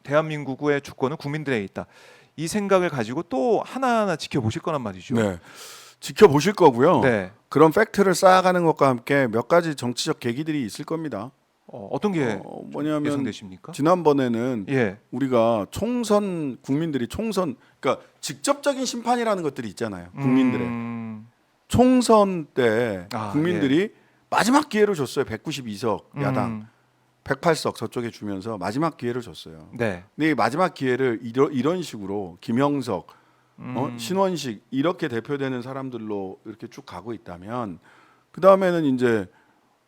A: 대한민국의 주권은 국민들에 있다. 이 생각을 가지고 또 하나하나 지켜보실 거란 말이죠.
B: 네. 지켜보실 거고요.
A: 네.
B: 그런 팩트를 쌓아가는 것과 함께 몇 가지 정치적 계기들이 있을 겁니다.
A: 어떤 게
B: 뭐냐면
A: 예상되십니까?
B: 지난번에는
A: 예.
B: 우리가 총선 국민들이 총선 그러니까 직접적인 심판이라는 것들이 있잖아요. 국민들의 총선 때 국민들이 마지막 기회를 줬어요. 192석 야당 108석 저쪽에 주면서 마지막 기회를 줬어요.
A: 네.
B: 근데 이 마지막 기회를 이런 식으로 김영석, 신원식 이렇게 대표되는 사람들로 이렇게 쭉 가고 있다면 그 다음에는 이제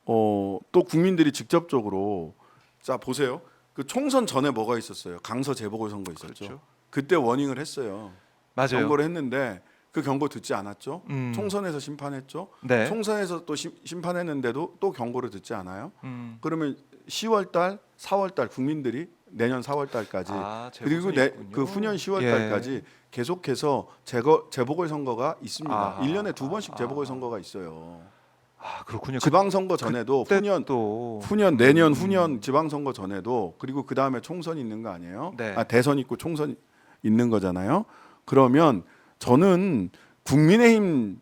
B: 또 국민들이 직접적으로 자 보세요. 그 총선 전에 뭐가 있었어요? 강서 재보궐 선거 있었죠.
A: 그렇죠.
B: 그때 워닝을 했어요.
A: 맞아요.
B: 경고를 했는데 그 경고 듣지 않았죠.
A: 음.
B: 총선에서 심판했죠.
A: 네.
B: 총선에서 또 심판했는데도 또 경고를 듣지 않아요.
A: 음.
B: 그러면 10월달, 4월달 국민들이 내년 4월달까지 그리고 그 후년 10월달까지 계속해서 재보궐 선거가 있습니다. 1년에 2번씩 재보궐 선거가 있어요.
A: 아, 그렇군요.
B: 지방선거 전에도 후년 내년 후년 지방선거 전에도 그리고 그 다음에 총선이 있는 거 아니에요?
A: 네.
B: 대선 있고 총선 있는 거잖아요. 그러면 저는 국민의힘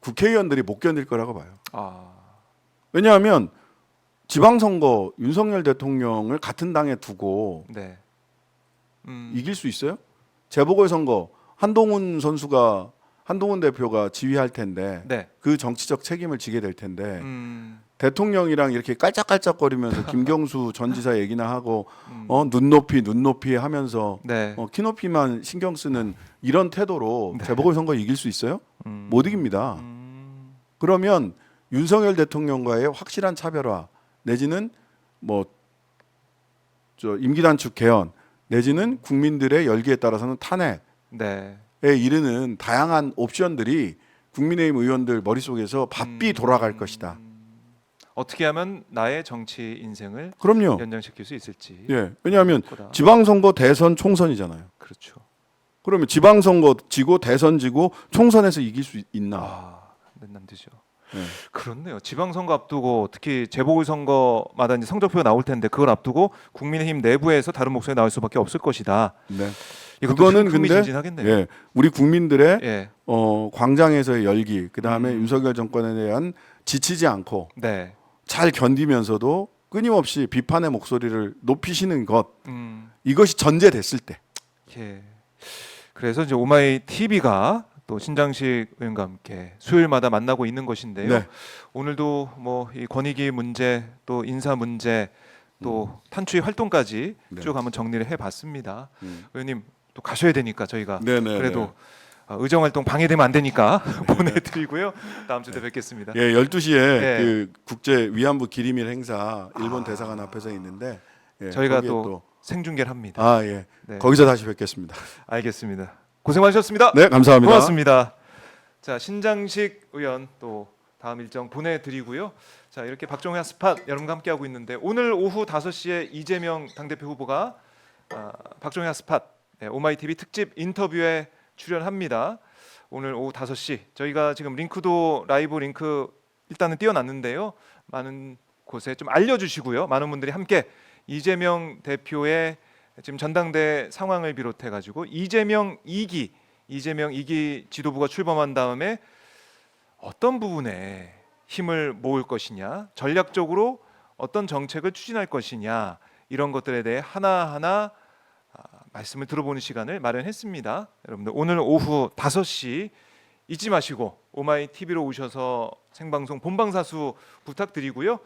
B: 국회의원들이 못 견딜 거라고 봐요. 왜냐하면 지방선거 윤석열 대통령을 같은 당에 두고
A: 네.
B: 이길 수 있어요? 재보궐선거 한동훈 대표가 지휘할 텐데
A: 네.
B: 그 정치적 책임을 지게 될 텐데 대통령이랑 이렇게 깔짝깔짝거리면서 김경수 전 지사 얘기나 하고 눈높이 하면서
A: 네.
B: 키높이만 신경 쓰는 이런 태도로
A: 네.
B: 재보궐선거 이길 수 있어요? 못 이깁니다. 그러면 윤석열 대통령과의 확실한 차별화 내지는 임기 단축 개헌 내지는 국민들의 열기에 따라서는 탄핵에
A: 네.
B: 이르는 다양한 옵션들이 국민의힘 의원들 머릿속에서 바삐 돌아갈 것이다.
A: 어떻게 하면 나의 정치 인생을
B: 그럼요.
A: 연장시킬 수 있을지.
B: 예. 왜냐하면
A: 그거다.
B: 지방선거, 대선, 총선이잖아요.
A: 그렇죠.
B: 그러면 지방선거 지고 대선 지고 총선에서 이길 수 있나?
A: 맨날 되죠.
B: 예.
A: 그렇네요. 지방선거 앞두고 특히 재보궐선거마다 이제 성적표가 나올 텐데 그걸 앞두고 국민의힘 내부에서 다른 목소리 나올 수밖에 없을 것이다.
B: 네.
A: 이것도
B: 그거는 근데
A: 흥미진진하겠네요.
B: 예, 우리 국민들의
A: 예.
B: 광장에서의 열기, 그 다음에 윤석열 정권에 대한 지치지 않고
A: 네.
B: 잘 견디면서도 끊임없이 비판의 목소리를 높이시는 것, 이것이 전제됐을 때.
A: 예. 그래서 이제 오마이 TV가 또 신장식 의원과 함께 수요일마다 만나고 있는 것인데요.
B: 네.
A: 오늘도 뭐 이 권익위 문제, 또 인사 문제, 또 탄추위 활동까지
B: 네.
A: 쭉 한번 정리를 해봤습니다. 의원님 또 가셔야 되니까 저희가
B: 네네.
A: 그래도 의정 활동 방해되면 안 되니까 보내드리고요. 다음 주에 뵙겠습니다.
B: 예, 12시에
A: 예.
B: 그 국제 위안부 기리밀 행사 일본 대사관 앞에서 있는데
A: 저희가
B: 거기에
A: 또 생중계를 합니다.
B: 예.
A: 네.
B: 거기서 다시 뵙겠습니다.
A: 알겠습니다. 고생 많으셨습니다.
B: 네, 감사합니다.
A: 고맙습니다. 자, 신장식 의원 또 다음 일정 보내드리고요. 자, 이렇게 박종현 스팟 여러분과 함께하고 있는데 오늘 오후 5시에 이재명 당대표 후보가 박종현 스팟 오마이TV 특집 인터뷰에 출연합니다. 오늘 오후 5시 저희가 지금 링크도 라이브 링크 일단은 띄워놨는데요. 많은 곳에 좀 알려주시고요. 많은 분들이 함께 이재명 대표의 지금 전당대 상황을 비롯해 가지고 이재명 2기 지도부가 출범한 다음에 어떤 부분에 힘을 모을 것이냐, 전략적으로 어떤 정책을 추진할 것이냐 이런 것들에 대해 하나하나 말씀을 들어보는 시간을 마련했습니다. 여러분들 오늘 오후 5시 잊지 마시고 오마이TV로 오셔서 생방송 본방사수 부탁드리고요.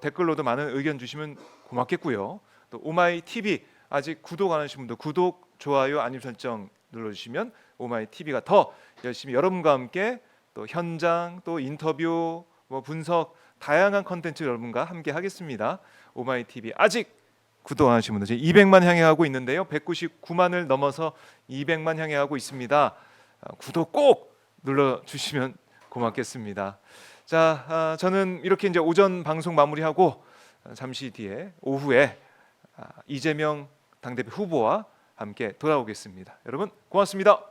A: 댓글로도 많은 의견 주시면 고맙겠고요. 또 오마이TV 아직 구독 안 하신 분들 구독, 좋아요, 알림 설정 눌러주시면 오마이TV가 더 열심히 여러분과 함께 또 현장, 또 인터뷰, 분석 다양한 컨텐츠 여러분과 함께 하겠습니다. 오마이TV 아직 구독 안 하신 분들 이제 200만 향해 가고 있는데요. 199만을 넘어서 200만 향해 가고 있습니다. 구독 꼭 눌러주시면 고맙겠습니다. 자, 저는 이렇게 이제 오전 방송 마무리하고 잠시 뒤에 오후에 이재명 당대표 후보와 함께 돌아오겠습니다. 여러분 고맙습니다.